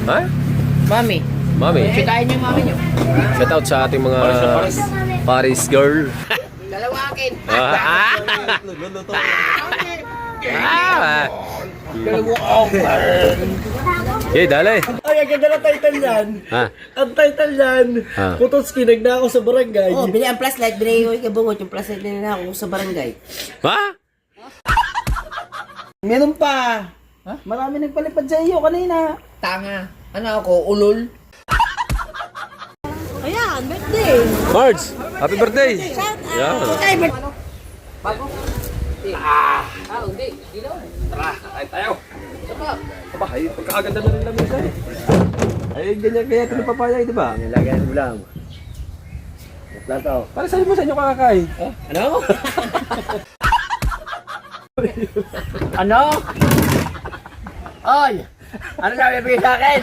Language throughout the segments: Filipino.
Ha? Mami. Mami. Sikain niyo yung mami niyo. Shout out sa ating mga Paris girl. Dalawa akin. Okay, dali. Ay, ang ganda ng title yan. Ha? Ang title yan, Ah. Kutoski, nagna ako sa barangay. Oh, bili ang flashlight. Bili ko ikabungot yung flashlight na ako sa barangay. Ha? Meron pa. Marami nagpalipad sa iyo kanina. Tanga. Ano ako? Ulol? Ayan, birthday. Marge, happy birthday. Yeah. Ay, birthday. Bago? Hindi. Hindi daw. Tara, kain tayo. Aba, ay, pagkakaganda na rin namin siya. Ay, ganyan kaya ito ng papaya, di ba? Nilagay ng ulam. Plato. Para sa'yo mo sa inyo kakakain. Ano? Ano? Oy! Ano sabi bigay sa akin?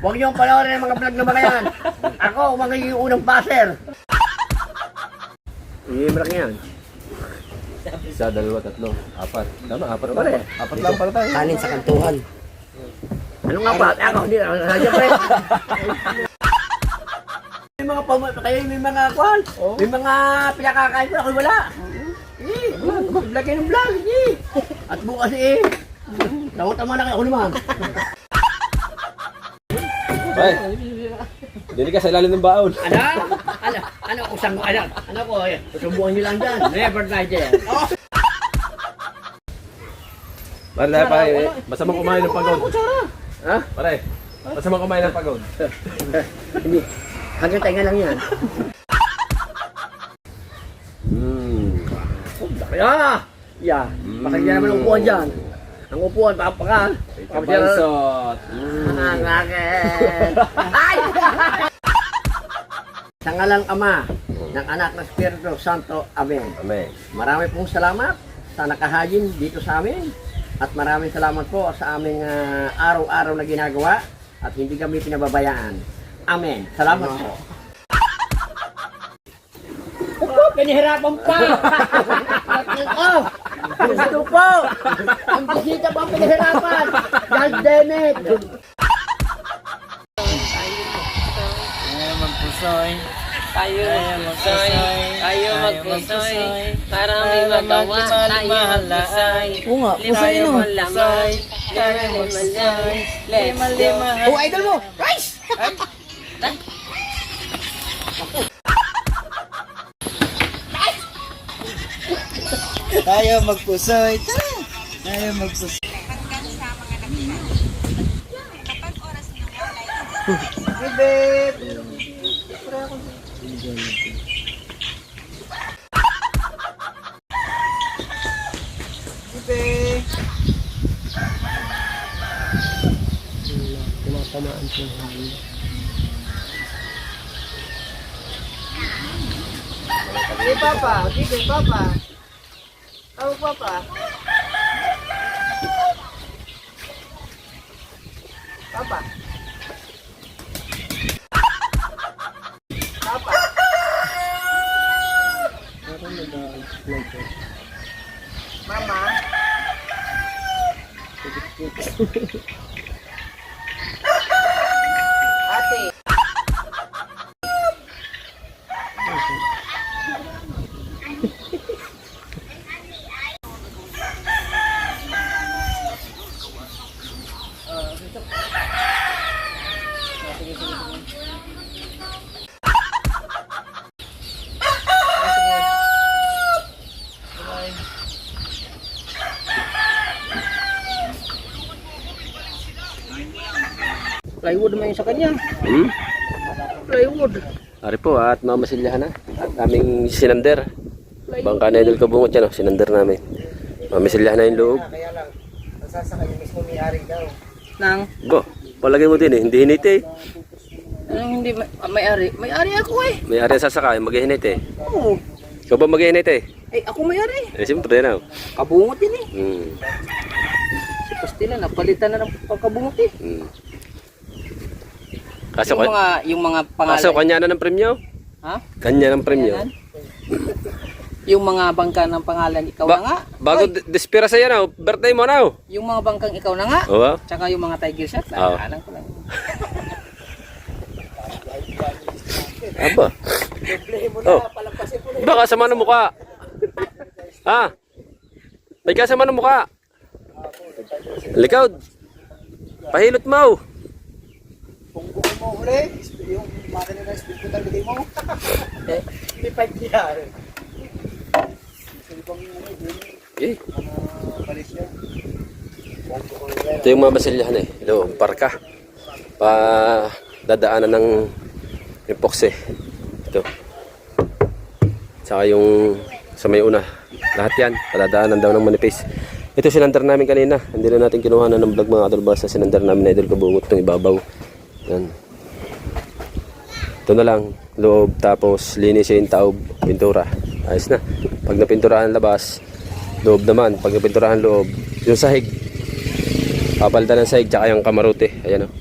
Huwag niyong panoorin ang mga vlog na mga yan. Ako, magiging unang passer. Iimbrak yan. Isa, dalawa, tatlo, apat. Tama, apat lang. Apat lang pala tayo. Kanin sa kantuhan. Ano nga ba? Ako, hindi. Siyempre. May mga kayo may mga kwan. May mga pinakakain ko. Ako wala. Vlog kayo ng vlog. At bukas nakutama na kayo. Ako naman. Ay, dili ka sa ilalim ng baon. Ano, usang mo, ano ko, susubukan nyo lang dyan. Never die dyan. Pare, tayo pa, masamang kumain ng pagod. Ha? Pare, masamang kumain ng pagod. Hindi. Hanggang tayo lang yan. Kaya! Yeah. Pakinggan naman ang upuan dyan. Ang upuan, papakan. Kabalsot. Ang akin. Ay! Sa ngalang Ama, ng Anak ng Espiritu Santo. Amen. Amen. Marami pong salamat sa nakahayin dito sa amin. At maraming salamat po sa aming araw-araw na ginagawa. At hindi kami pinababayaan. Amen. Salamat po. Opo, pinahirapan pa! Oh! Gusto po! Ang bisita pa ang pinahirapan! God damn it! Tayo magpusoy, para may magawa tayo magpusay. Oo nga, pusay Tayo no. malamay, tayo malamay, let's go. Oh, idol mo! Rice! Tayo magpusoy. Tayo magpusoy. Hey, Papa! Dito, Papa! Oh, Papa! Papa! Papa! Mama! Ate! Plywood naman yung sa kanya. Plywood. Ari po at mamasilyahan na. At aming sinander. Bangka na idol kabungot yan, sinander namin. Mamasilyahan na yung loob. Kaya lang, nasasakay yung mismo may-ari daw. Nang, Bo, palagay mo din hindi hinit eh. hindi may-ari. May-ari ako eh. May ari ang sasakay, maghihinit eh. Oo. Ikaw ba maghihinit eh? Eh, ako may-ari. Eh, siyempre na. Kabungot din eh. Hmm. Si Pastila, napalitan na ng pagkabungot eh. Hmm. Kaso, Yung mga pangalan. kaso kanya na ng premyo? Ha? Kanya ng premyo. Ayan. Yung mga bangka ng pangalan ikaw na nga. Bago dispira sa'yo na, birthday mo na. Yung mga bangkang ikaw na nga. Oo. Tsaka yung mga tiger shot. Oo. Alam ko lang. Aba. Oh. Baka sama ng mukha. Ha? May kasama ng mukha. Likod. Pahilot mo. Kung bukod mo huli, yung makina na speed ko talbigay mo. Hindi pa yan. Eh. Palis yan. Ito yung mga basilyahan eh. Ito, parka. Pa dadaanan ng epoxy. Ito. Tsaka yung sa may una. Lahat yan. Padadaanan daw ng manipis. Ito sinandar namin kanina. Hindi na natin kinuha na ng vlog mga idol basta sinandar namin na idol kabungot itong ibabaw. Yan. Ito na lang. Loob tapos linisin taob. Pintura. Ayos na. Pag napinturahan labas. Loob naman. Pag napinturahan loob. Yung sahig. Papalitan ng sahig tsaka yung kamarote. Ayan o.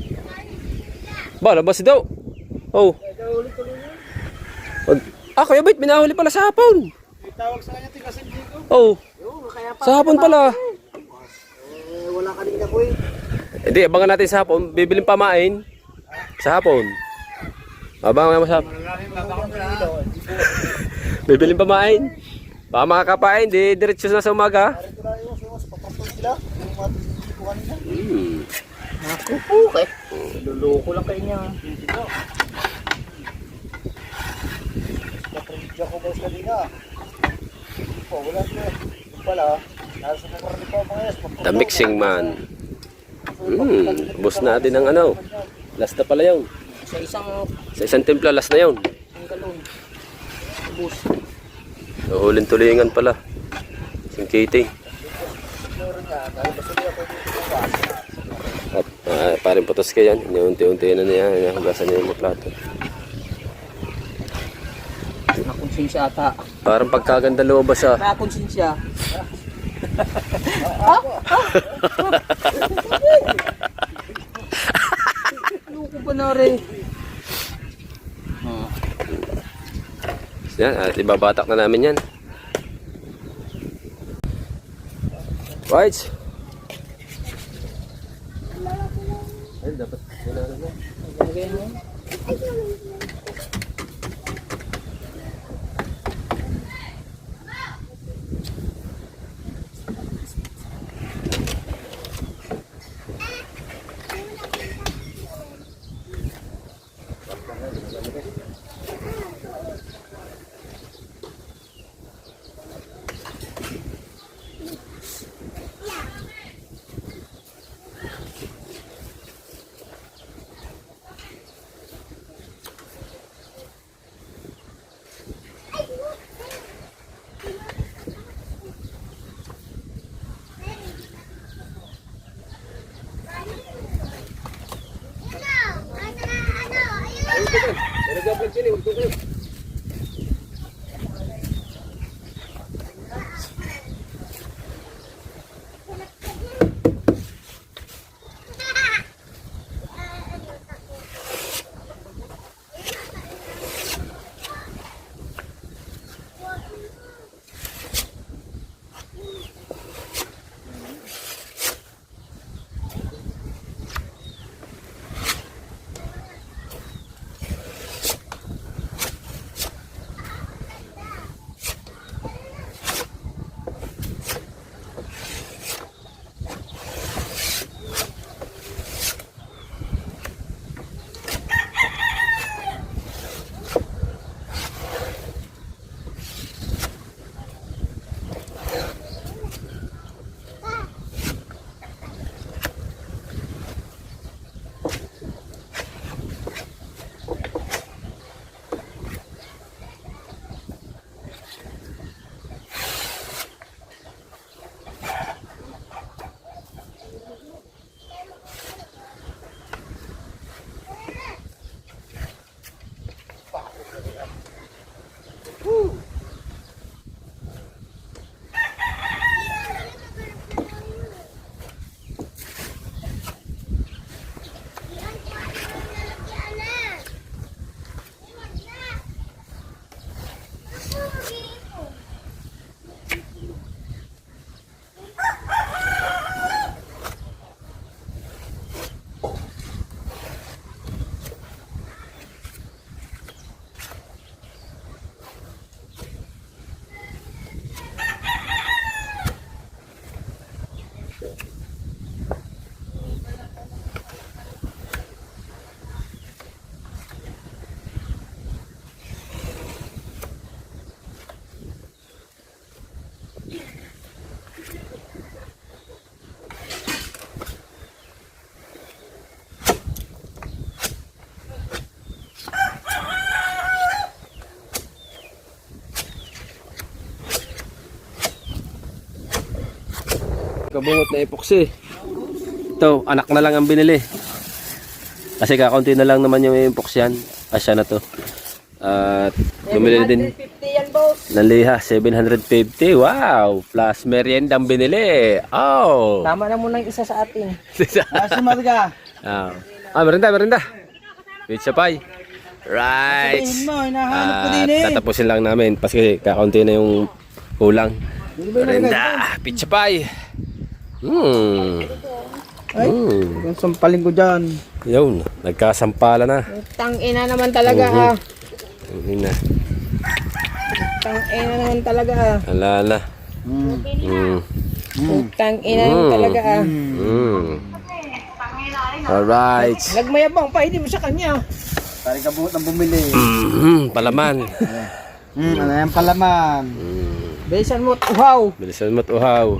Ba, labas daw. Oh. Kuya Bait, minahuli pala sa hapon. Tawag sa kanya, tigasin dito. Oh. Sa hapon pala. Wala kanina ko eh. Hindi, abangan natin sa hapon. Bibiling pamain. Sa hapon. Abangan mo sa hapon. Bibiling pamain. Baka makakapain. Di diretso na sa umaga. Ito na yung sumas, papapun sila. Yung mga ko kanina. Naku po eh. Luloko lang kayo niya. Kaprimidya ko boss kanina. Oh, wala siya. Yung pala, nasa nakarani pa mga yes. The mixing man. Bus natin ang ano. Last na pala yun. Sa isang templa, last na yun. Galon. Bus. Hulin tulingan pala. Singkiting. At parang putos ka yan. Unti-unti na niya. Hugasan niya yung mga plato. Nakonsensya ata. Parang pagkaganda lobas ah. Nakonsensya. Loko ba na rin? Yan, at ibabatak na namin yan. Right. Ay, dapat kabungot na epoxy. Ito, anak na lang ang binili. Kasi kakaunti na lang naman yung epoxy yan. Asya na to. At bumili din 150 yan, boss. ng liha, 750. Wow! Plus merienda ang binili. Oh! Tama na muna yung isa sa atin. Sumabi ka. Merinda. Pizza pie. Right. Sabihin mo, hinahanap ko din eh. Tatapusin lang namin kasi kakaunti na yung kulang. Merinda. Pizza pie. Ay, yung sampaling ko dyan. Yun. Nagkasampala na. Tangina naman talaga Yun na. Tangina naman talaga Ala na. Tangina naman talaga Alright. Nagmayabang pa, hindi mo sa kanya. Tari ka buot ng bumili. Palaman. Ano yan palaman? Bilisan mo, uhaw. Bilisan mo't uhaw.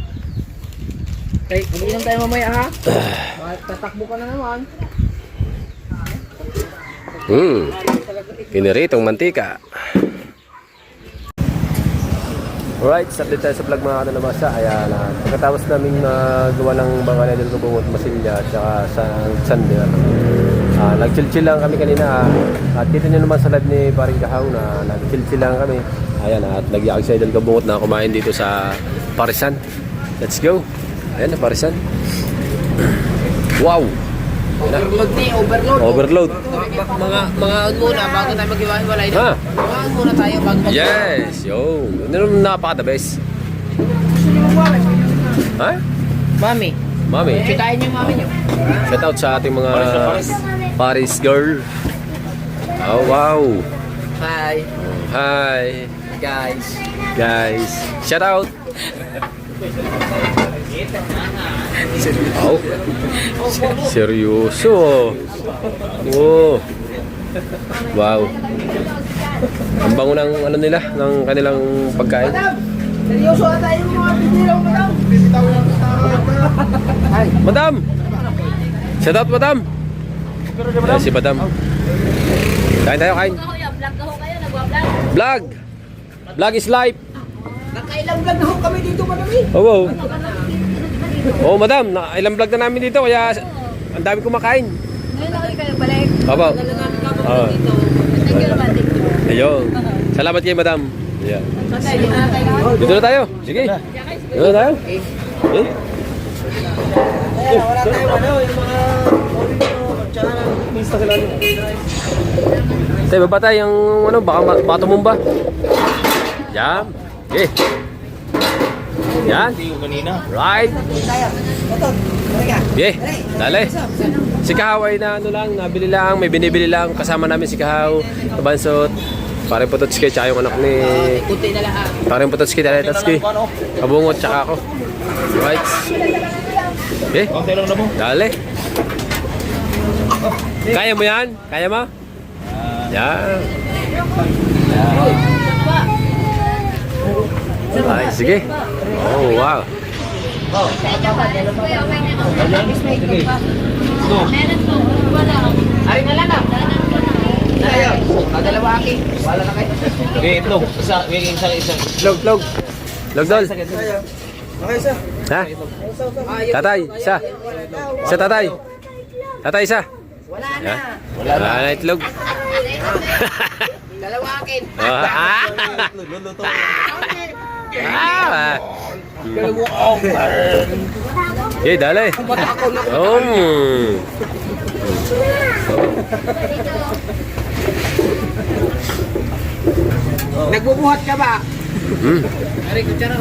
Okay, uminom tayo mamaya ha. Tatakbo ka na naman. Piniritong mantika. Alright, update tayo sa vlog mga kanalabasa. Ayan, pagkatapos namin gawa ng Bangal Idol Kabungot, Masilya at saka sa Sander. Nag-chill-chill lang kami kanina. At kita nyo naman sa live ni Paring Kahaw na nag-chill-chill lang kami. Ayan, at nagyakag sa Idol Kabungot na kumain dito sa Parisan. Let's go. Ayan na, Parisan. Wow! Overload ni, overload. Overload. Mga muna, bago tayo mag-iwalay Ha? Mga muna tayo bago Yes! Yo! Ano naman napaka-the best? Ha? Mami, Mami? kitahin yung mami nyo. Shout out sa ating mga Paris girl. Oh, wow! Hi, Hi! guys. Guys! Shout out! Oh. Seryoso. Oh. Wow. Ang bango ng ano nila, ng kanilang pagkain. Seryoso ata yung mga binilaw mo daw. Madam! Shout out, madam! Ayan si madam. Kain tayo, kain. Vlog! Vlog is life! Nakailang vlog na ho kami dito, madami. Oh, wow. Oh, madam, ilang vlog na namin dito kaya ang dami kumakain. Ngayon ako kayo balik. Opo. Tagal na namin kapag Oo. dito. Thank you naman, thank you. Ayun. Salamat kay madam. Yeah. Patay, dito na tayo. Dito na tayo. Sige. Dito na tayo. Okay. Wala tayo ano, yung mga tsaka minsta kilala. Tayo, baba tayo yung ano, baka tumumba. Yan. Okay. Yan. Right. Okay. Dali. Si Kahaw ay na ano lang, nabili lang, may binibili lang. Kasama namin si Kahaw, Kabansot, Paring Pototski, tsaka yung anak ni Kunti na lang. Paring Pototski, Taletotski, Kabungot, tsaka ako. Right. Okay. Dali. Kaya mo yan? Kaya mo? Yan. Ay, sige. Oh, wow. Ay, na lang. Tayo. Dalawa aking. Wala na kayo. Okay, itlog. Isang. Log, log. Log, dol. Okay, isa. Ha? Tatay, isa. Isa, tatay. Tatay, isa. Wala Ha? Wala na itlog. Dalawa akin. Okay, dali. Nagbubuhat ka ba? Ari ko tiyara.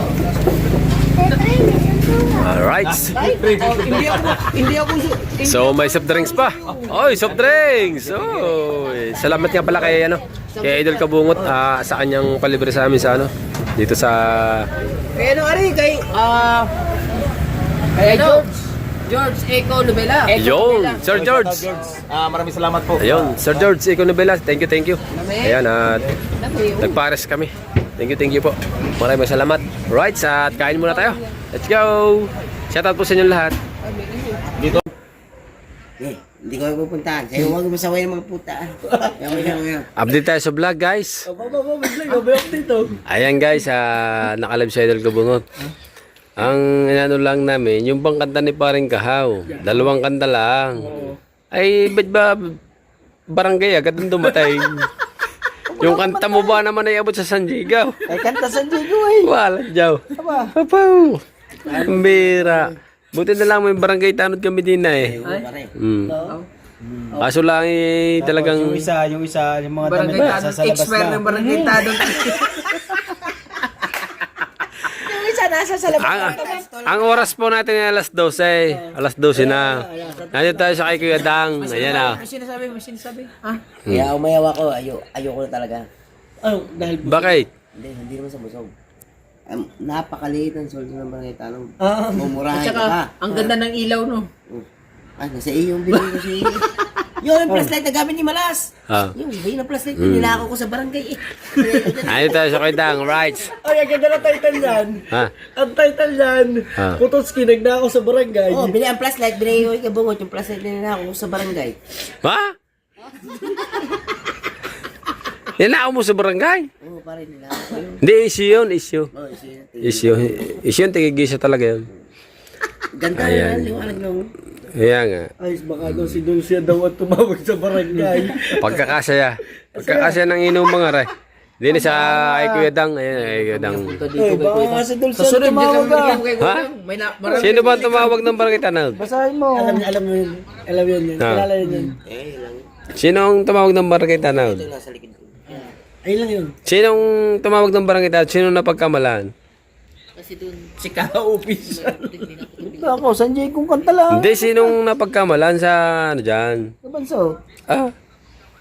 Alright. Hindi ako So, may soft drinks pa. Oy, soft drinks. Oy. Salamat nga pala kay ano, kay Idol Kabungot sa kanyang palibre sa amin sa ano, dito sa kay ano ari kay George Eco Nobela. Yon, Sir George. Maraming salamat po. Ayun, Sir George Econobela. Thank you, thank you. Ayan, at nagpares kami. Thank you po. Maraming salamat. Right, at kain muna tayo. Let's go. Shoutout po sa inyo lahat. Hindi ko pupuntahan. Sa'yo huwag masaway ng mga puta. Update tayo sa vlog, guys. Ayan guys, nakalive sa Idol Kabungot. Ang ano lang namin, yung bang kanta ni Paring Kahaw, 2 kanta lang. Ay, ba't ba barangay agad nung dumatay? Yung kanta mo ba naman ay abot sa San Diego? Ay, kanta San Diego eh. Wala, Jaw. Aba. Papaw. Ang bira. Buti na lang may barangay tanod kami din na eh. Mm. Kaso lang eh, talagang... Yung isa, yung mga Barangay damit Tanod, sa labas expert lang. ng Barangay Tanod. Yung isa nasa sa labas. ang oras po natin ay alas 12. Alas 12 na. Nandito tayo sa kay Kuya Dang. Ayan ah. May sinasabi. Ha? Kaya umayaw ako, ayoko na talaga. Ano, dahil... Bakit? Hindi naman sa busog. Napakaliit ang sweldo ng barangay tanong. Ah. Mumurahin ka pa. Tsaka, ang ganda ng ilaw, no? Nasa iyo yung binili ko siya. Yung flashlight na gamit ni Malas. Ah. Yung iba yung flashlight, nilako ko sa barangay eh. Nandito tayo sa Kuya Dang. Right. Ay, ang ganda na title yan. Ha? Ang title yan. Ah. Kutoski, nagnako sa barangay. Oo, bili ang flashlight, binili ko yung kabungot, yung flashlight na nilako ko sa barangay. Ha? Ninakaw mo sa barangay? Oo, pare nilako ko yun. Hindi, issue yun. Issue. Oo, siya. Issue yun. Tigigisa talaga yun. Ganda Ayan. na yung alag nung... Ayan nga. Ay, baka daw si Dulcia daw at tumawag sa barangay. Pagkakasaya. Pagkakasaya ng inom mga ray. Hindi na sa kay Kuya Dang. Ayan, kay Kuya Dang. Eh, baka nga si Dulcia Susunod, hindi tumawag kami ah. bigyan kay Ha? Gudang. May na, marami. Sino ba ang tumawag ng barangay tanawag? Basahin mo. Alam yun. Alam yun. Ah. Kilala yun yun. Sino ang tumawag ng barangay tanawag? Ito nasa likod ko. Ayun lang yun. Sinong tumawag ng barangay tanawag? Sino napagkamalaan? Si Ka-Office. Ako, San Diego kong kanta lang. Hindi, sinong napagkamalaan sa ano dyan? Kabanso. Ah,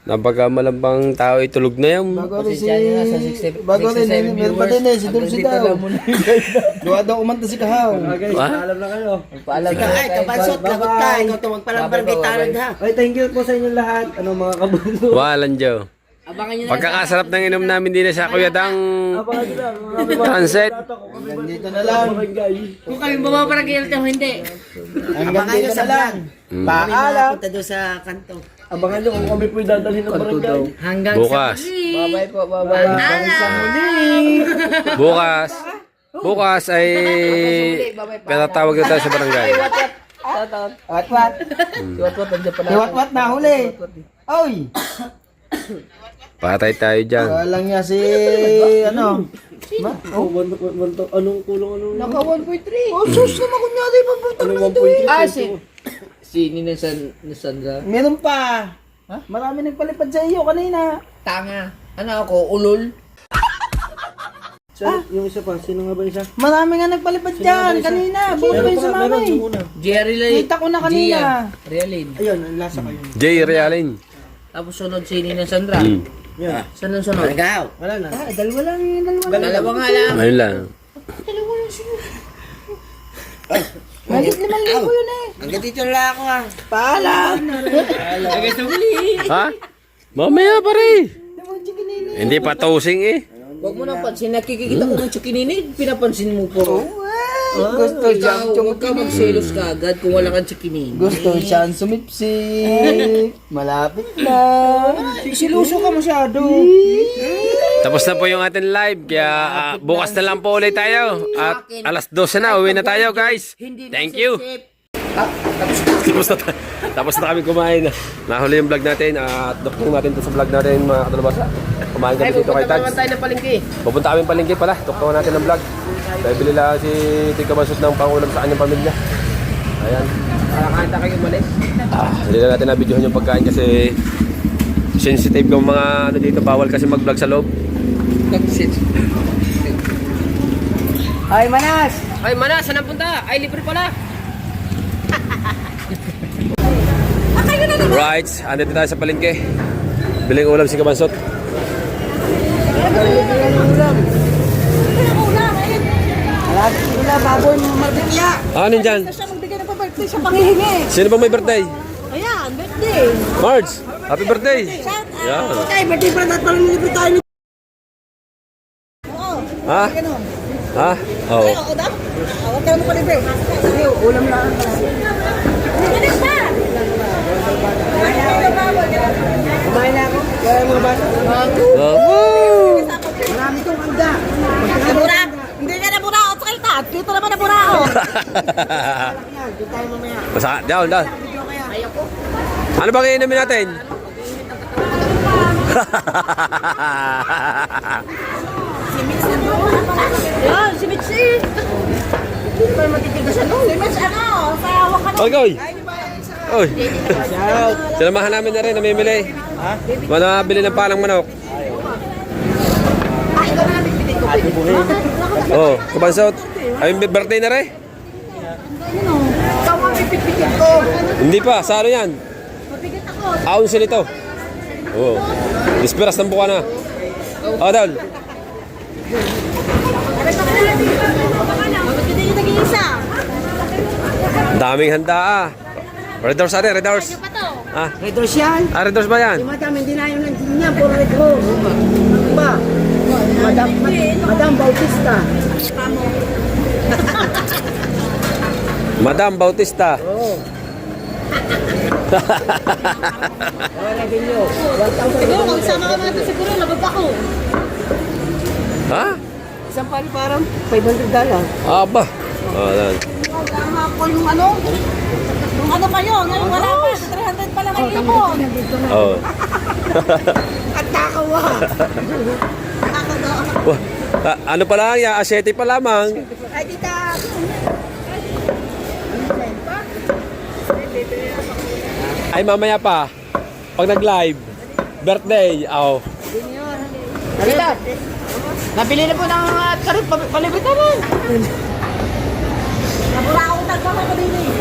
napagkamalang bang tao itulog na yun? Bago rin si... Pasensya niyo na sa 60 Bago rin, 67 meron pa din eh, si Dulce Hanggang dito daw. lang muna yung guide. Gawa daw kumanta si Kahaw. Guys, Ha? alam na kayo. Paalam Ikaw ay, kabansot, lagot ka. Ikaw tumag palang barangay tanod ha. Ay, thank you po sa inyong lahat. Ano mga kabuno. Walan, Joe. Abangan nyo na. Pagkakasarap ng inom namin din sa Kuya Dang Abangan nyo lang. sunset. Hanggang dito na lang. Kung kami bumabarangay o hindi. Hanggang dito na lang. Paalam. Punta doon sa kanto. Abangan nyo kung kami po'y dadalhin ng barangay. Hanggang Bukas. sa muli. Bye-bye po, bye-bye. Hanggang sa muli. Bukas ay katatawag na tayo sa barangay. Wat-wat. Wat-wat, nandiyan pala. Wat-wat na huli. Oy. Patay tayo dyan. Walang niya si... Ano? Anong kulong? Naka 1.3. Oh, sus naman kunyari. Anong 1.3? Si Nina Sandra. Meron pa. Marami nagpalipad sa iyo kanina. Tanga. Ano ako? Ulol? Yung isa pa, sino nga ba isa? Marami nga nagpalipad dyan kanina. Buti pa yung sumama eh. Jerry Lay. Kita ko na kanina. Realin. Ayun, ang lasa kayo. Jay Realin. Tapos sunod si Nina Sandra. Yan. Saan ang sunod? Barangay. Wala na. Dalawa lang yun, dalawa. Dalawa nga lang. Ayun lang. Malit 5,000 yun eh. Hanggang dito na lang ako ha. Paalam! Hanggang sa muli. Ha? Mamaya pa rin. Hindi pa tosing eh. Huwag mo nang pansin. Nakikita ko ng chikininig. Pinapansin mo po. Gusto siyang Huwag ka magselos ka agad kung wala kang chikininig. Gusto siyang sumipsip. Malapit na. Siluso ka masyado. Tapos na po yung ating live. Kaya bukas na lang po ulit tayo. At alas 12 na. Uwi na tayo guys. Thank you. Tapos na kami kumain. Nahuli yung vlog natin. At duktong natin ito sa vlog natin mga katalabasa. Kumain kami dito kay Tags. tayo ng palengke. Pupunta kami palengke pala. Tuktawan natin ang vlog. Dahil bili lang si Tika Basot ng pangulam sa kanyang pamilya. Ayan. Kain tayo kayo umalis. Hindi na natin na-videohan yung pagkain kasi sensitive yung mga ano dito. Bawal kasi mag-vlog sa loob. Nag-sit. Ay, Manas! Ay, Mana, saan ang punta? Ay, libre pala. Right, andito tayo sa palengke. Biling ulam si Kabansot. Lagi nila baboy marbitya. Ano yun dyan? Siya magbigay ng pa-birthday sa panghihingi. Sino ba may birthday? Ayan, birthday. Marge, happy birthday! Yeah. Okay, birthday pa natin parang nilipit tayo ni... Ha? Ha? Oo. Oo daw? Huwag ka naman palibre. Sige, ulam lang. Bilis na! Kumain na ako. Kaya mga bata. Woo! Marami kong handa. Nabura! Hindi ka nabura! O, sakay ta! Dito naman nabura! O! Basta, down. Ano bang iinumin natin? Yan, si Mitzi. Hindi pa matitigasan. Si Mitzi, ano? Pahawak ka na. Oy. Oy. Sinamahan namin na rin, namimili. Ha? Manabili ng palang manok. Oh, kabansot. Ay, birthday na rin. Ikaw ang pipipigil ko. Hindi pa, sa ano yan? Mabigat ako. Aon sila ito. Oh. Disperas ng buka na. Oh, Dal. Bakit hindi yung nag-iisa? Ang daming handa ah. Red Doors ate, Red Doors. Pa to. Ah, Red Horse yan. Red Doors ba yan? Si Madam, hindi na yung nandiyan niya. Puro Red Horse. Ba? Madam Bautista. Madam Bautista. Oo. Wala din yun. 1,000. Siguro, magsama ka natin siguro, labag ako. Ha? Isang pali parang $500. Aba. Oh, yan. Hapon yung ano? Yung ano pa yun? Ngayon wala pa. 300 pa lang ang ipon. Oh. At takaw ah. Wah, ano pa lang ya, asyete pa lamang. Ay, tita. Ay mamaya pa. Pag nag-live, birthday, aw. Tita. Nabili na po ng karot. Palibit naman. Wala akong tagpapa ko din eh.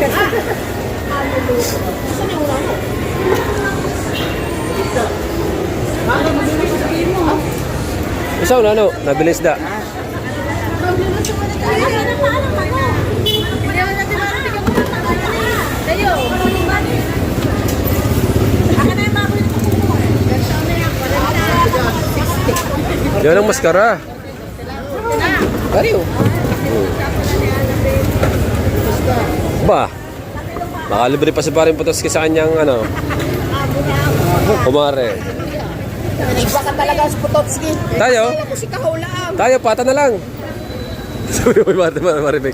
Saan yung ulang ko? Bakit magiging ko sabihin mo? Isaw na ano, nabilis da. Yan ang maskara. Bariyo. Ba, makalibre pa si Paring Putoski sa kanyang ano. Kumare. Iba ka talaga sa Pototski. Tayo? Si Kahulaan. Tayo, pata na lang. Sabi mo, Maribek.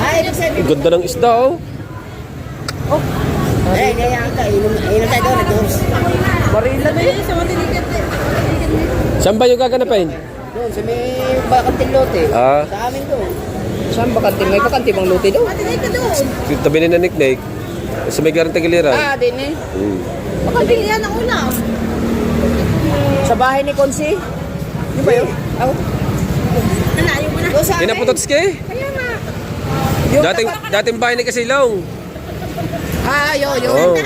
Ay, nagsabi. Ang ganda ng isda, oh. Eh, kaya ka. Inom tayo doon. Red Horse. Barila na yun. Saan ba yung gaganapin? Doon, sa may bakanting lote. Ah. Sa amin doon. Saan bakanting? May bakanting bang lote doon? Yung tabi ni Nick. Sa may garang tagiliran. Ah, din eh. Bakanting yan ang una. Sa bahay ni Konsi. Di ba yun? Ako. Nalayo mo na. Doon sa Hindi na amin. Putoski? Kaya nga. Dating bahay ni Kasilong. Ah, yun. Oh.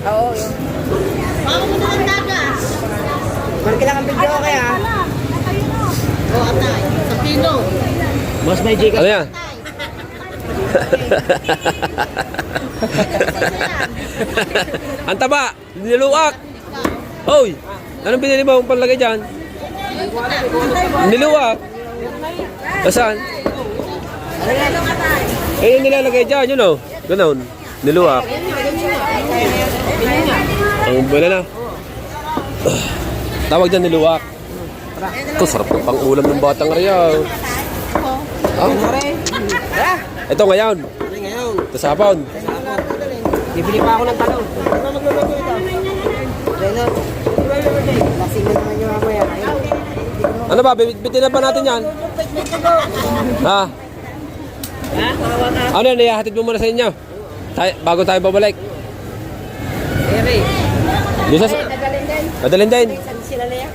Oo, yun. Baka mo na ang dagas. Marki lang ang video kaya. O, atay. Sa pino. Mas may jika. Ano yan? Ang taba, niluwak. Hoy, anong binili mo ang panlagay dyan? Niluwak. Nasaan? Eh, yung nilalagay dyan, yun o. Ganon, niluwak. Ang buwan na. Tawag dyan niluwak. Ito, sarap ng pang-ulam ng batang riyaw. Ito ngayon. Ito sa hapon. Bibili pa ako ng talong. Ano magluluto ito? Reno. Lasing mo naman yung mamaya. Ano ba, bitin na ba natin yan? Ha? Ano yan, ihahatid mo muna sa inyo. Bago tayo babalik. Doon sa... Madalin din. Sila na yan.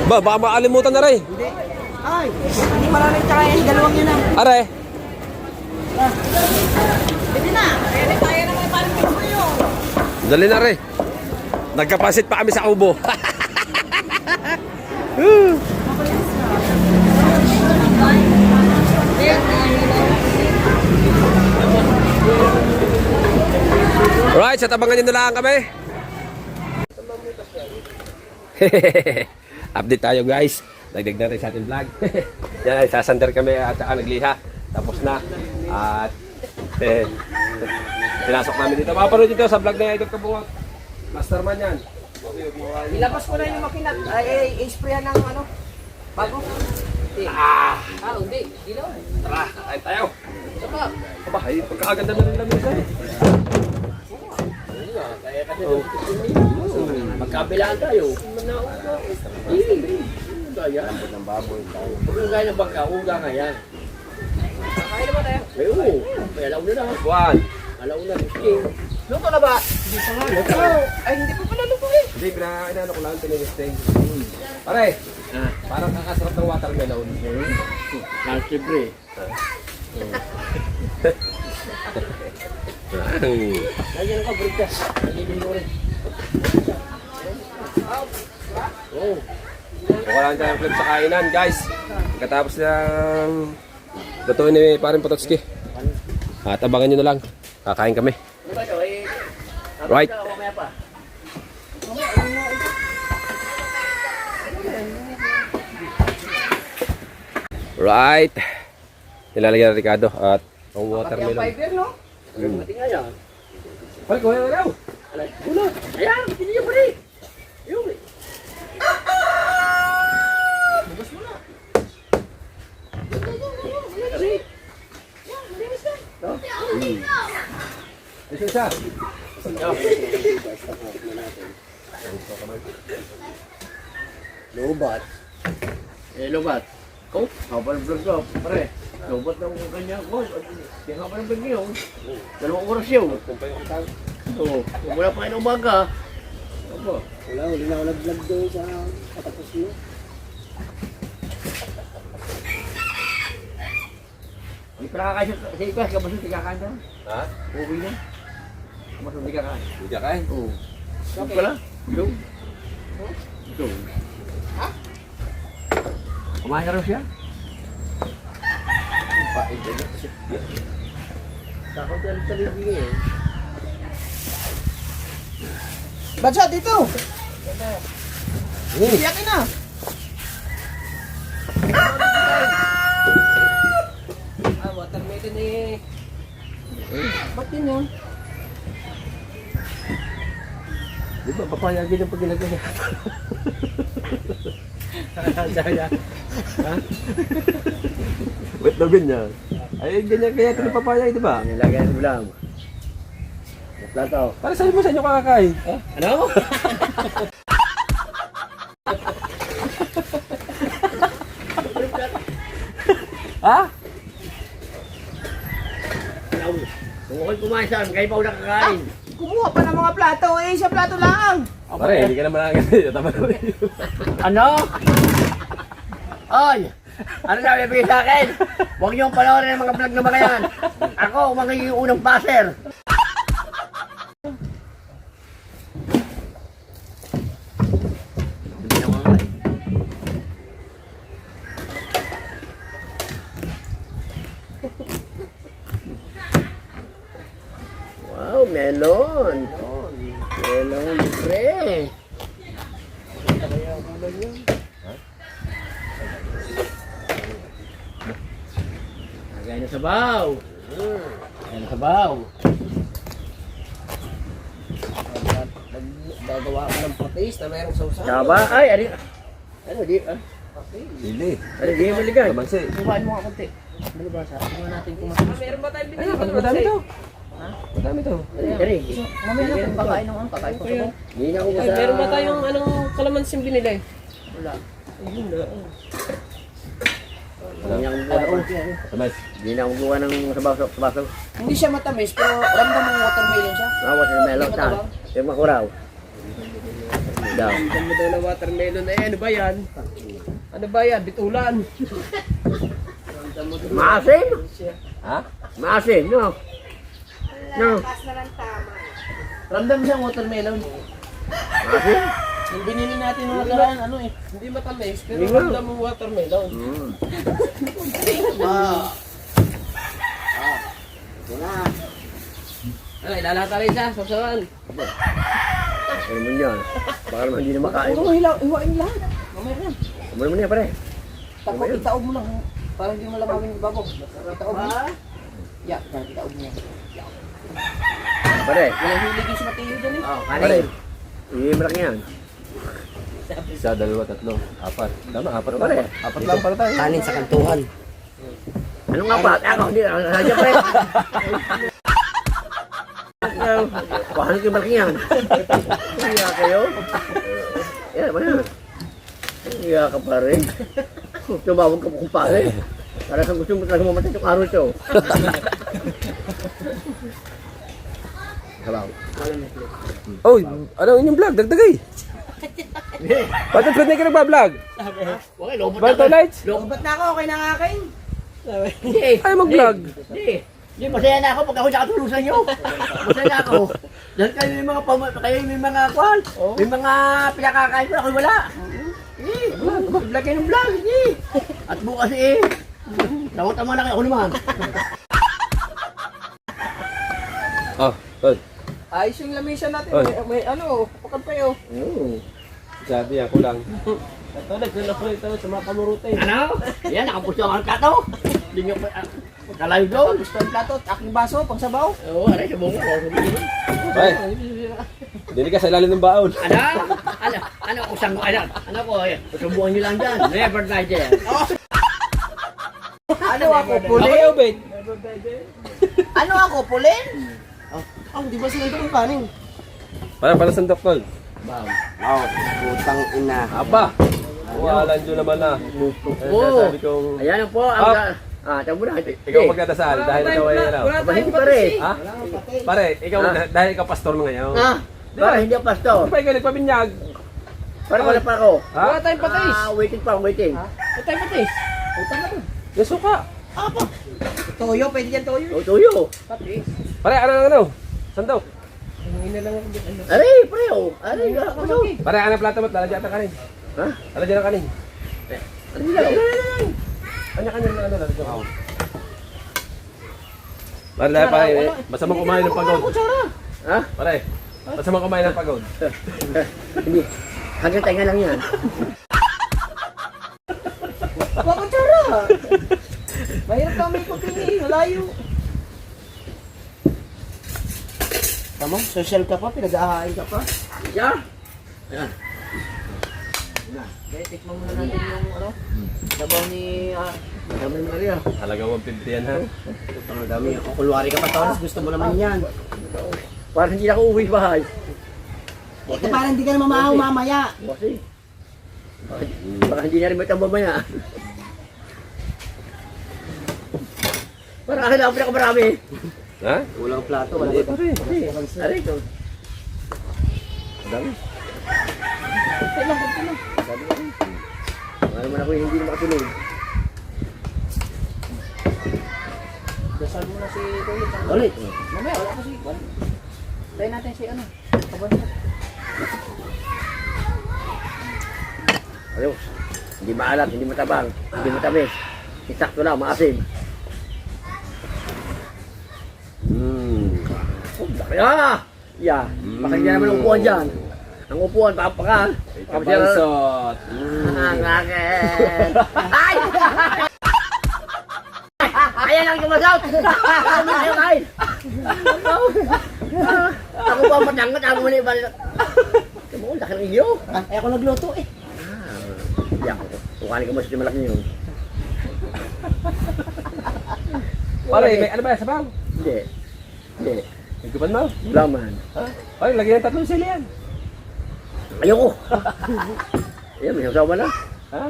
Ba, baka makalimutan na rin. Ay, hindi maraming tsaka yung dalawang yun ah. Are, Pwede na. Pwede tayo naman parang mo yun. dali na rin. Nagkapasit pa kami sa ubo. Alright, sa tabangan nyo na lang kami. Update tayo guys. Dagdag na rin sa ating vlog. Yan ay sasander kami at saka nagliha. Tapos na. At pinasok namin dito. Mapanood dito sa vlog na Idol Kabungot. Masterman yan. Ilabas ko na yung makina. Ay, sprayan ng ano. Bago. Hindi. Ilaw. Tara, kain tayo. Saka. Aba, ay, pagkakaganda na rin namin sa'yo. Kaya kasi magkabilaan tayo. Kaya. Ng baboy tayo. Kung kaya ng bangka, uga nga yan. Kakain naman tayo. Ay, oo. May alaw na na. Juan. Alaw na. King. Luto na ba? Hindi pa nga. Luto. Ay, hindi pa pala luto eh. Hindi, pinakainano ko lang, tinilisting. Pare, parang kakasarap ng watermelon. Libre. Lagyan ka, brigdas. Lagyan mo rin. Oo. Wala lang tayong flip sa kainan, guys. Pagkatapos ng lutuin ni Paring Pototski. At abangan nyo na lang. Kakain kami. Ano ba ito? Right. Mamaya pa. Right. Nilalagyan na Ricardo at ang watermelon. Fiber, no? Mati nga yan. Pal, kuha na daw. Alay, ulo. Ayan, hindi niya pa rin. Yung eh. Bugas mo na. Aray. Isa. Lobat. Lobat. Oh, kapal vlog ko, pare. Lobat ng kanya ko. Yung kapal ng vlog niyo. 2 oras yun. Oo, wala pa kayo ng umaga. Opo. Wala, huli na ako nag-vlog doon sa katapos mo. Hindi pa nakakain sa ipas, kamas hindi kakain na. Ha? Okay na. Kamas hindi kakain. Hindi ka kain? Oo. Saan pala? Ito. Ito. Ha? Kumain na rin siya? Pait na. Takot yan sa libing eh. Badsa, dito! Iyakin na! Watermelon eh. Ba't yun yun? Di ba papayagin ang pagkilagay niya? Saya. Ha? Wait na ganyan. Ay, ganyan kaya ito ng papaya, di ba? Nilagyan mo lang. Plato. Para saan mo sa inyo kakakain? Ano? Ha? Kung ako'y kumain saan, kayo pa ulang kakain. Kumuha pa ng mga plato eh, sa plato lang! Pare, hindi ka naman nakakita. Tama na rin. Ano? Oy! Ano sabi bigay sa akin? Huwag niyong panoorin ang mga vlog na mga yan. Ako, magiging unang passer. Wow, melon. Melon, pre. Lagay na sabaw. Lagay na sabaw. Gagawa ko ng patis na mayroong sausaw. Saba? Ay, ano di? Dili. Ano di maligay? Kamansi. Kuhain mo nga konti. Balibasa, tingnan natin kung mas... Meron ba tayong binili? Ayun, madami to. Madami to. Dari. Mamaya natin kakain ng kakain ko sa Hindi na ako Ay, sa... meron ba tayong anong kalamansing binili? Wala. Ayun na. Hindi na ako buwan. Tamas. Hindi na ako buwan ng sabaw. Hindi siya matamis, pero ramdam mo watermelon siya. Awas na melon na. Yung makuraw. Daw. Ang ganda daw na watermelon. Eh, ano ba yan? Ano ba yan? Bitulan. Maasim? Ha? Maasim, no? No. Ramdam siya watermelon. Maasim? Yung binili natin mga nakaraan, ano eh. Hindi matamis, pero Hindi nga. ramdam mo watermelon. Ano, ilalata rin siya, sausawan. Ano mo yan? Baka naman hindi na makain. Puro hiwain lahat. Mamaya na. Ano mo yan, pare? Itaob mo lang. Para hindi mo lamawin yung bago. Itaob mo. Yeah, itaob mo. Pare. Walang hilig yung sa Mateo dyan eh. Pare. Hindi malaki yan. Isa, dalawa, tatlo, apat. Tama, apat lang. Pare. Apat lang pala tayo. Kanin sa kantuhan. Ano nga ba? Ako, hindi. Radya pa rin. Paano kayo malaki yan? Iya kayo? Yan, ba yan? Iya ka pa rin. Tumawag ka po kung pare. Para kung gusto mo talaga mamatay itong araw ito. Sabaw. Oh, ano inyong vlog? Dagdagay. Ba't na ka nagbablog? Okay, lobot Balto lights? Ba't na ako? Okay na nga akin. Hindi. Ay, mag-vlog. Hindi. Hindi, masaya na ako pag ako nakatulong sa inyo. Masaya na ako. Dahil kayo may mga kwan. May mga pinakakain ko, ako wala. Hindi, vlog kayo ng vlog. Hindi. At bukas tama na kayo, ako naman. Oh, good. Ayos yung lamisa natin. Oy. May ano, pakad kayo. Oo. Sabi ako lang. Ito, nagdala ko ito sa mga kamurute. Ano? Yan, nakapusto ako ng plato. Hindi nyo pa, kalayo doon. Gusto ang plato, aking baso, pang sabaw. Oo, aray, sa bungo. Ay, dili ka sa ilalim ng baon. Ano, kusang, ano ko, subuhan nyo lang dyan. Never die dyan. Ano ako, Ako pulin? yung bait. Ano ako, pulin? Di ba sila ito ng kanin? Para sandok tol. Oh, putang ina. Aba. Walan nyo naman na. Oo. Sabi kong, Ayan po, ang... tamo na. ikaw magdadasal dahil ikaw ay ano. Wala Hindi tayong pare. patis eh. Ha? Pare, ikaw dahil ikaw pastor mo ngayon. Di ba, hindi ako pastor. Di ba ikaw nagpabinyag? Para wala pa ako. Ha? Wala tayong patis. Waiting pa, waiting. Wala tayong patis. Utang na to. Yung suka. Toyo, pwede dyan toyo. O, tuyo. Patis. Pare, ano? Sandok. Hingin na lang ako dyan. Ano? Aray, preo. Aray, wala ko so. Pare, ano plato mo? Lalagyan ang kanin. Ha? Lalagyan ang kanin. Aray, wala. Kanya-kanya na ano, lalagyan ako. Pare, masamang kumain ng pagod. Ha? Pare, masamang kumain ng pagod. Hindi. Hanggang tayo lang yan. Kutsara. Mahirap kami kung pini, malayo. Tama, social ka pa, pinag-aahain ka pa. Yeah. Ayan. Kaya tikman muna natin yung ano, sabaw ni... Dami mo na rin. Halagang 150 yan ha. Ang dami, kukulwari ka pa, Tones. Gusto mo naman yan. Parang hindi na ako uwi sa bahay. Ito parang hindi ka na mamahaw mamaya. Kasi. Baka hindi na rin may tambamaya. Parang akin lang ako marami. Ha? Walang plato, wala Hindi, ka. pare. Aray, ito. Dami. Ano naman ako hindi na makatulog. Dasal mo na si Kuya. Ulit. Mamaya, wala ko si Kuya. Tayo natin si ano. Kaban na. Ayos. Hindi maalat, hindi matabang, hindi matamis. Isakto lang, maasim. Oh, laki ah! Yeah. Baka hindi naman ang upuan dyan. Ang upuan, papakan. Kabalsot. Ang akin. Ay! Ayan ang kumasaut! Ayaw kain! Ako pa matangat, ako muna ibalik. Kamu, laki ng iyo. Ay ako nagluto eh. Yan, kukanin ko mas yung malaki yun. Pare, may ano ba? Sabaw? Hindi. Hindi. Nagkupan mo? Blaman. Ha? Ay, lagyan ng 3 sila yan. Ayoko. Ayan, may sasawa na. Ha?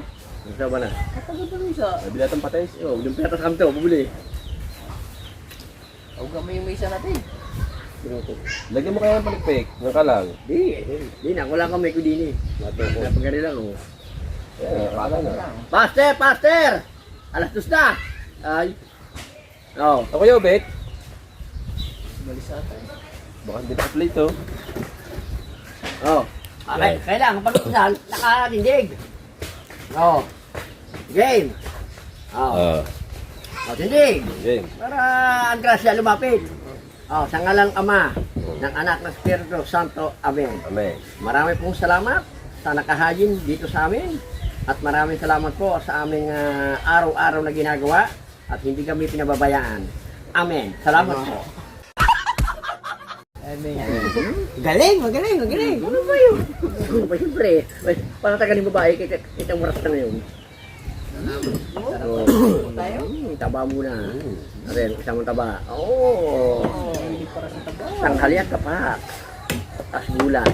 May sasawa na. Kapagod na isa. Nabili natang patis. Yung pinatas kami ito, bubuli. Huwag kami yung isa natin. Lagyan mo kaya ng palikpik. Nga ka lang. Di na, wala kami ko din eh. Napagani lang oh. Yeah, pala na. Pastor! Alas 2 na! Ay. Oh. Ako yung bet. Balisa tayo. Baka hindi pa plate oh. Oh. Okay, kailangan pag-usal, nakatindig. Oh. Game. Oh. Tindig. Game. Para ang grasya lumapit. Oh, sa ngalang Ama, ng Anak ng Espiritu Santo. Amen. Amen. Marami pong salamat sa nakahayin dito sa amin. At maraming salamat po sa aming araw-araw na ginagawa. At hindi kami pinababayaan. Amen. Salamat po. Galing, magaling, magaling. Ano ba yun? Ano ba siyempre? Parang taga ng babae, kitang waras na ngayon. Tayo? Taba muna. Ayan, isang taba. Oo. Tanghali at kapak. Tapos gulay.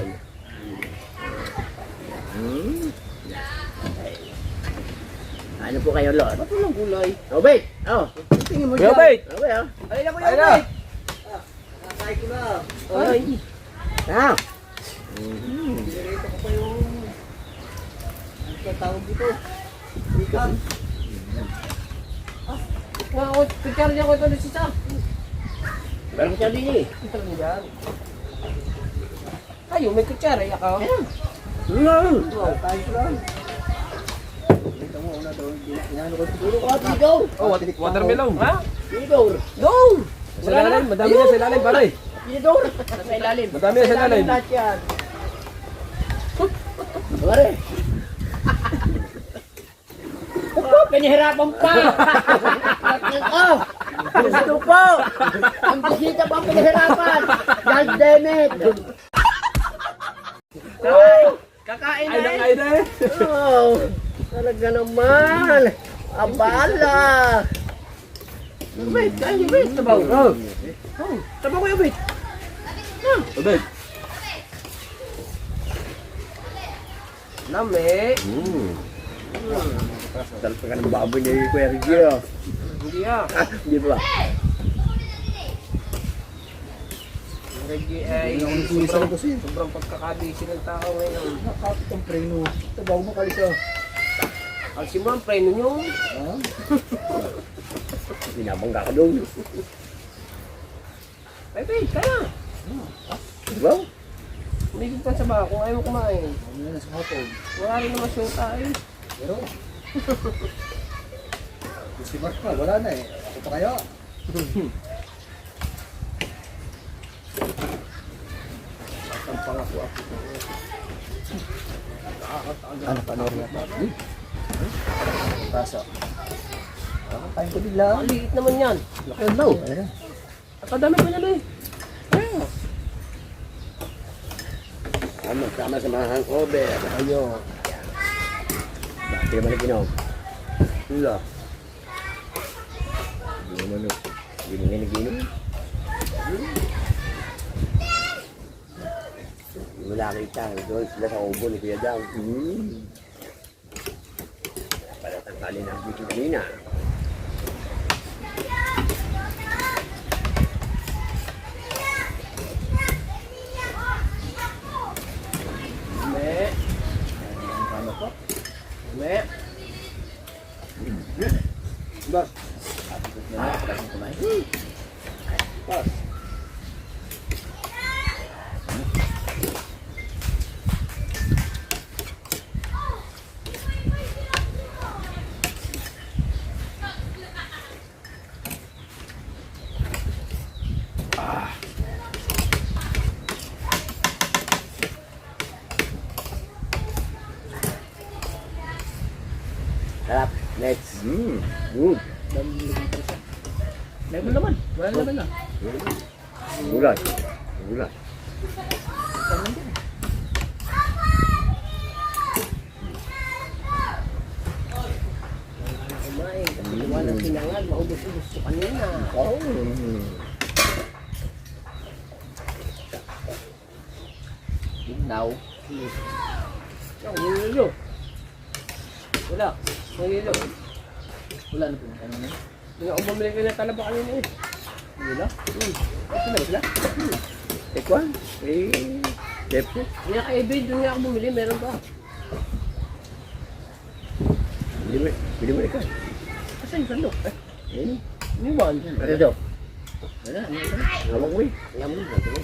Ano po kayo, Lord? Ba't walang gulay? Obey! Oh! Tingin mo Kuya dyan. Bait! Obey, oh! Ayun na, kuya Ayun na. Bait. Nakakain ko na. Ay! Ah! Pinirito ko pa yung... Ano ka tawag dito? Ikan. Nga ako, kutsara niya ko ito na sisa. Meron siya din eh. Ito lang yan. Ayo, may kutsara ako. Wow, tayo ko lang. Ito mo, una doon. Inaano ko siguro. Oh, Tigor! Oh, watermelon. Ha? Tigor! Go! Sa ilalim, madami na sa ilalim, pare. Tigor! Nasa ilalim. Madami na sa ilalim. Lahat yan. Pare! Pinahirapan pa! Oh! Gusto po! Ang bisita pa ang pinahirapan! God damn it! Kakain Ay, na eh. nakain na eh. Oh! Talaga naman! Abala! Wait, kain wait. Tabaw. Oh, Tabaw ko yung wait. Obey. Lami. Talaga ka ng baboy ni Kuya Reggie. Hindi ah. Hindi ba? Reggie ay sobrang pagkakabisi ng tao ngayon. Nakakapit ang preno. Tabaw mo kalisa. Alsin mo ang preno nyo. Binabangga ka doon. Ay, wait, kaya. Diba? Umigit ka sa baka kung ayaw mo kumain. Ano na sa hotdog? Wala rin naman siyang tayo. Pero... Si Mark pa, wala na eh. Ako pa kaya? Tampang ako. Ano pa normal na? Kaso. Kain ko din lang. Ang liit naman yan. Laki daw. Nakadami pa niya eh. Tama, sama sa mga hangover. Ayun. Bakit naman nag-inom? Wala. Hindi naman hindi mo nga nag-inom. Wala kita. Doon sila sa ubo ni Kuya Jang. Para tangkalin ang dito kanina. Me. Me. Boss. Sarap. Next. Good. Level naman. Wala naman na. Gulay. Gulay. Kumain. Kasi wala ng sinangan. Maubos-ubos ko kanina. Oh. Now. Ang yelo. Wala. Ang yelo. Wala na po. Ano na? Hindi ako bumili ka na talaba kanina eh. Wala? Ito na sila. Ekwan. Depto. Hindi na kay doon nga ako bumili. Meron pa. Bili mo ikaw. Kasi yung sandok. Ayun. Iwan. Ano daw? Wala. Hawak mo eh. Ayan mo. Hawak mo.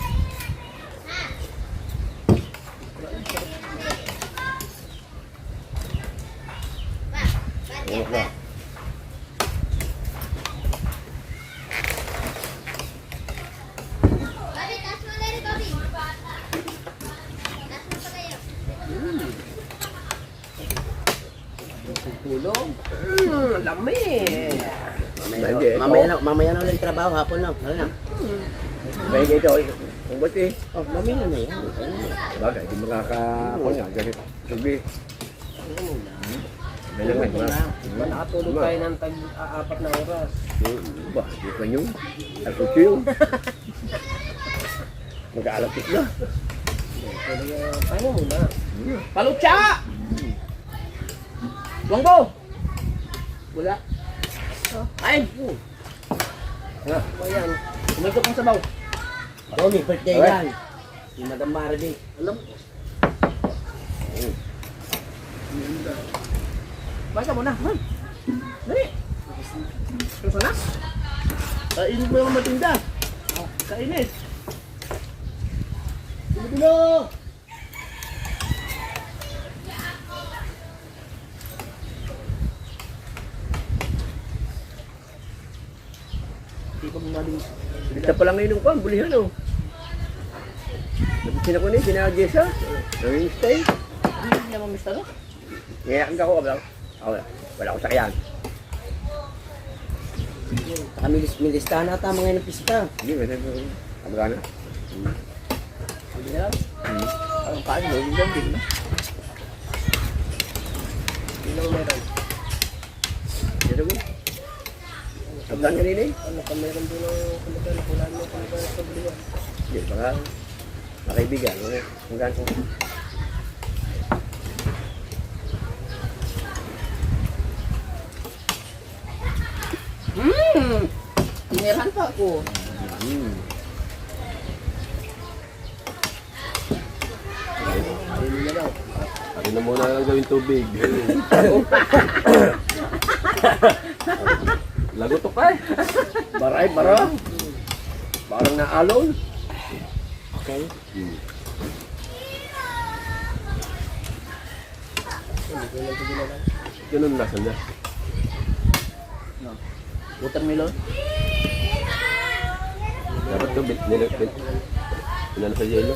Tulong. Lami. Mamaya na ulit trabaho hapon na. Ano na? Kaya ito, Ang ba't eh? Oh, lamina na yan. Bagay, di makaka-ako nga. Ganit. Sabi. May Tulog naman, mo na. Diba nakatulog tayo ng tag-4 na oras. Ba, di pa nyo. Ako siyo. Mag-aalapit na. Ano muna? Palutsa! Wanggo! Wala. Ay! Ha? Ayan. Umikot ang sabaw. Tommy, birthday Okay. yan. Si Madam Mardi. Alam. Basta mo na. Man. Dali. Terus na? Kainin mo yung matinda. Kainis. Bilo-bilo! Hindi ko maling. Bigla pa lang ngayon ko, bulihan oh. Nabisin ako ni, sinagesa. Nanging stay. Hindi naman mista no? Ngayon ako, wala ko sakyan. Kami listahan ata mga ng pista. Hindi, wala ko. Kamagana. Hindi na lang. Ang kaan mo, hindi lang din. Hindi naman meron. Dito ko. Kamagana ka rin eh. Ano ka meron doon ang kumagana? Kulaan mo kumagana sa buliwan. Hindi, baka makaibigan. Kamagana ko. Tinirahan pa ako. Hindi na daw. Akin na muna lang gawin tubig. Lagotok ka eh. Baray, barang. Barang na alon. Okay. Ganun nasa niya. Watermelon? Dapat ito, pinano sa yelo.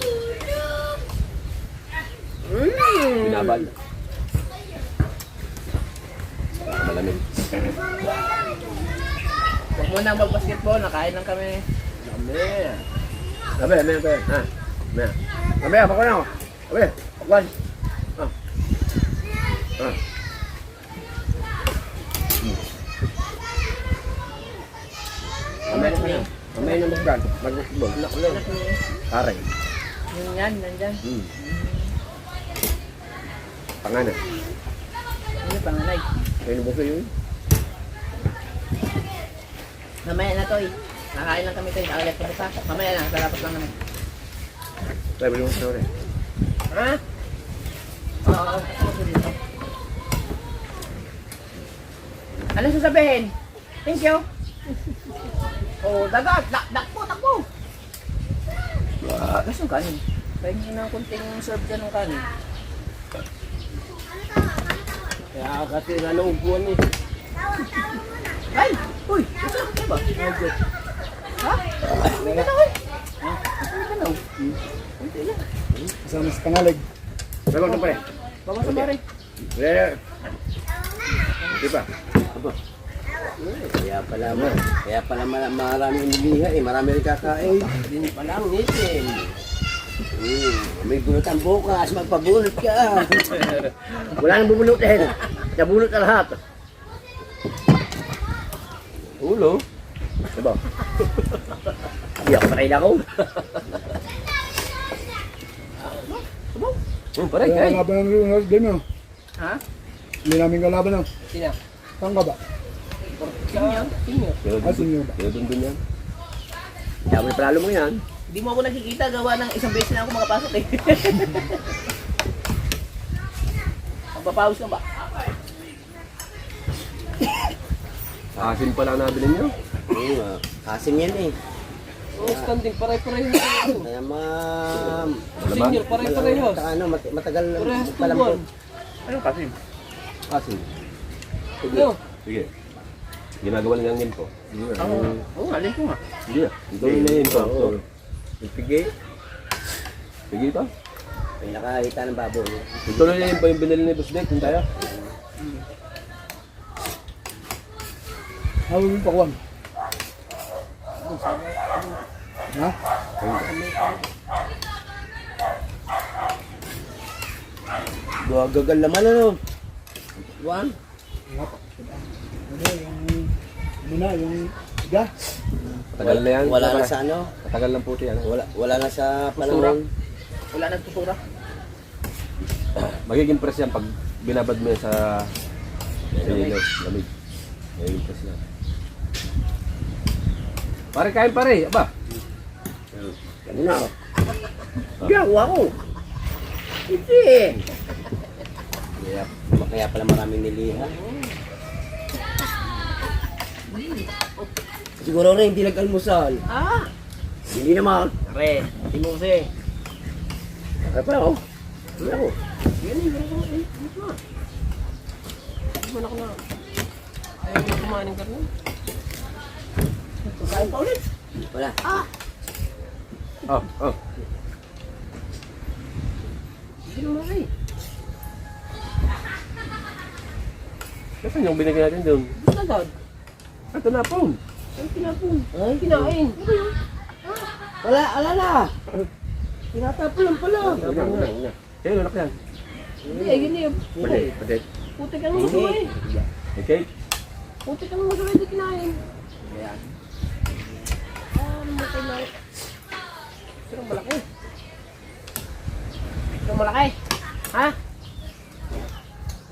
Binabal. Malamig. Huwag mo na mag-basketball, nakain lang kami. Abe, ha. Abe, apa ko na ako. Abe, pakwan. Mamaya na magbrad. Mag-basketball. Karay. Yun yan, nandyan. Panganan. Ano panganay? Kaya nabuso yun. Mamaya na to eh. Nakain lang kami to eh. Nakalit ko pa. Mamaya na, sarapot lang naman. Sabi mo sa rin. Ha? Oo, ako ko dito. Ano sasabihin? Thank you. Oh, dagat! Takbo! Gusto yung kanin. Pahingin ng kunting serve dyan ng kanin. Kaya kasi nalubuan eh. Ay! Uy! Masarap ka ba? Okay. Ha? May ganaw eh. Ha? May ganaw. Kunti lang. Kasama sa kanalig. Sabi mo pa rin. Baka sa bari. Di ba? Kaya pala maraming iniliha eh. Marami rin kakain. Hindi pa lang ngipin. May bunutan bukas. Magpabunot ka. Wala nang bubulutin. Nabulot na lahat. Ulo. Diba? Hindi ako patay na ako. Pare, kay. Kalaban ng game yun. Ha? Hindi namin kalaban ng. Sina? Saan ka ba? Sinyo? Sinyo ba? Kaya dun yan. Kaya mo palalo mo yan. Hindi mo ako nakikita gawa ng isang beses na ako makapasok eh. Magpapaus ka ba? Asin pala nabili niyo. Asim yan eh. Oh, standing pare-pareho. Kaya Senior pare-pareho. ano, matagal Parehas palam tubuan. Anong kasi? Asin. Ano? Sige. Ginagawa lang yung info. Oo, alin ko nga. Hindi na. Ito yung info. Pigay. Sige ito. Pinakahita ng baboy. Ito na yung info yung binili ni Boss Dick. Kung tayo. Hawag yung pakwan. Ha? Gagal naman ano. Juan? Ano yung iga? Tagal na yan. Wala na pare. sa ano. Tagal lang puti yan. Wala na sa panahon. Wala nang tutura. Magiging press yan pag binabad mo yan sa ilaw. Lamig. Magiging press yan. Pare, kain pare. Aba. Ano na? Gawa ko. Hindi. Kaya pala maraming niliha. Siguro rin hindi nag-almusal. Ah! Hindi naman. Pare, hindi mo kasi. Kaya pala ako. Wala ko. Yan eh, meron ko eh. Hindi man ako na. Ayaw mo kumain ng karne. Kain pa ulit. Wala. Oh, oh. Hindi naman eh. Nasaan yung binigay natin doon? Gusto agad. Ito na po. Ay, kinapon. Ay, kinain. Wala na. Tinatapon lang pala. Kaya anak yan. Hindi, ayun eh. Padet. Putik ang muso eh. Okay. Putik ang muso eh, di kinain. Matay na. Sirang malaki. Sirang malaki. Ha?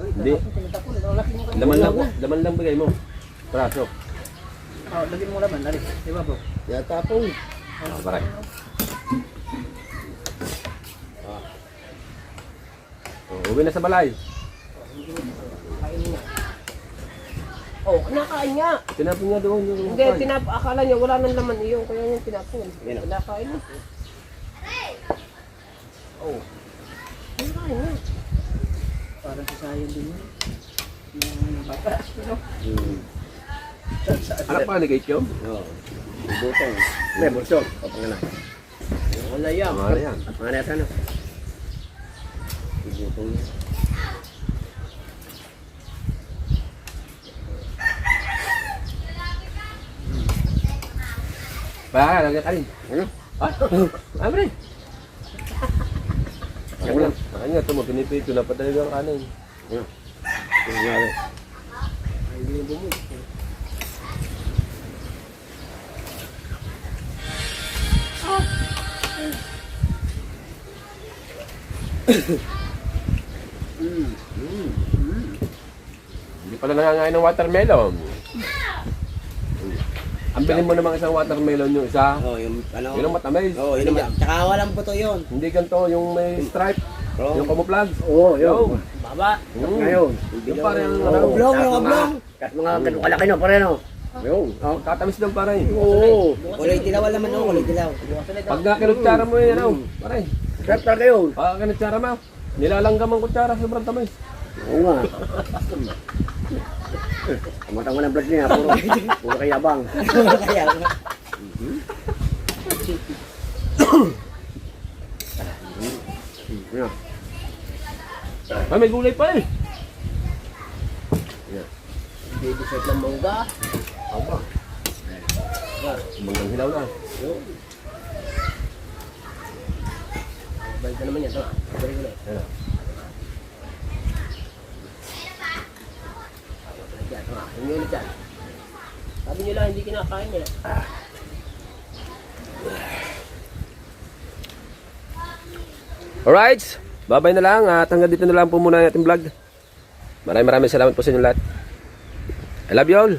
Hindi. Tinatapon. Ang laki mo kayo. Laman lang bigay mo. Praso. Oh, lagyan mo laman, dali. Di ba bro? Yatapong. Pare. Oh, uwi na sa balay. Oh, kinakain nga. Tinapon nga doon yung Hindi, akala niya wala nang laman iyo, kaya yung tinapon. Kinakain mo. Oh. Kinakain nga. Parang sasayan din yun. Yung bata. Anak pa ni Kate yun? Oo. Butong. May bulsog. O panganak. Wala yan. Mga na yan. Panganak ano? Butong niya. Ba, lagyan ka rin. Ano? Ah, abre. Ako lang. Ay nga, ito mo, pinipito na padalaga ang kanin. Ano? Ano nangyari? Hindi pala nangangain ng watermelon. Ang bilhin mo namang isang watermelon yung isa. Oh, yung ano? Yun ang matamis. Oh, yun naman. Tsaka walang buto yun. Hindi ganito yung may stripe. Oo. Yung camouflage. Oo, yun. Baba. Ngayon. Yung pare ang Oh, oblong, yung oblong. Kahit mga ganun kalaki no, pare no. Yung, katamis lang pare. Oo. Kulay dilaw naman no, kulay dilaw. Pag nakinutsara mo yun, ano, pare. Sarap talaga yun. Pag kinutsara mo, nilalanggam ang kutsara, sobrang tamis. Oo nga. Kamatang ko ng vlog niya, puro kayabang. Kayabang. Ay, may gulay pa eh. Baby set ng mangga. Aba. Manggang hilaw na. Balik na naman yan. Tama. Balik ko na. Ayan. Yan, tama. Hindi ulit yan. Sabi nyo lang, hindi kinakain eh. Alright, bye-bye na lang at hanggang dito na lang po muna natin vlog. Maraming salamat po sa inyo lahat. I love you all.